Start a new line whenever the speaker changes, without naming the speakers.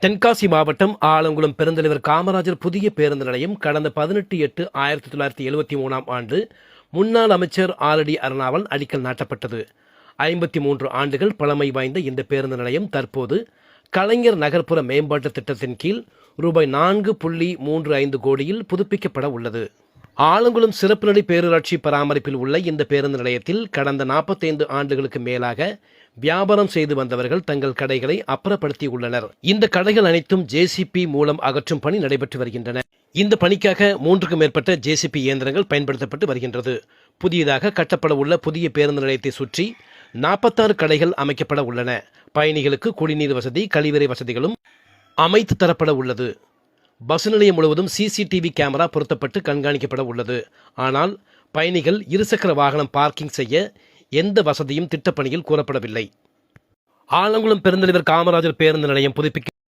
தென்காசி மாவட்டம் ஆலங்குளம் பெருந்தலைவர் காமராஜர் புதிய பேருந்து நிலையம் கடந்த 18/8/1973 ஆண்டு முன்னாள் அமைச்சர் ஆலடி அருணாவால் அடிக்கல் நாட்டப்பட்டது. 53 ஆண்டுகள் பழமை வாய்ந்த இந்த பேருந்து நிலையம் தற்போது கலைஞர் நகர்ப்புற மேம்பாட்டு திட்டத்தின் கீழ் ரூபாய் 4.35 கோடியில் புதுப்பிக்கப்பட உள்ளது. ஆலங்குளம் சிறப்பு நிலை பேரூராட்சி பராமரிப்பில் உள்ள இந்த பேருந்து நிலையத்தில் கடந்த 45 ஆண்டுகளுக்கு மேலாக வியாபாரம் செய்து வந்தவர்கள் தங்கள் கடைகளை அப்புறப்படுத்தியுள்ளனர். இந்த கடைகள் அனைத்தும் ஜேசிபி மூலம் அகற்றும் பணி நடைபெற்று வருகின்றன. இந்த பணிக்காக 3க்கும் மேற்பட்ட ஜேசிபி இயந்திரங்கள் பயன்படுத்தப்பட்டு வருகின்றது. புதியதாக கட்டப்பட உள்ள புதிய பேருந்து நிலையத்தை சுற்றி 46 கடைகள் அமைக்கப்பட உள்ளன. பயணிகளுக்கு குடிநீர் வசதி, கழிவறை வசதிகளும் அமைத்து தரப்பட உள்ளது. பஸ் நிலையம் முழுவதும் சிசிடிவி கேமரா பொருத்தப்பட்டு கண்காணிக்கப்பட உள்ளது. ஆனால் பயணிகள் இருசக்கர வாகனம் பார்க்கிங் செய்ய எந்த வசதியும் திட்டப்பணியில் கூறப்படவில்லை. ஆலங்குளம் பெருந்தலைவர் காமராஜர் பேருந்து நிலையம் புதுப்பிக்க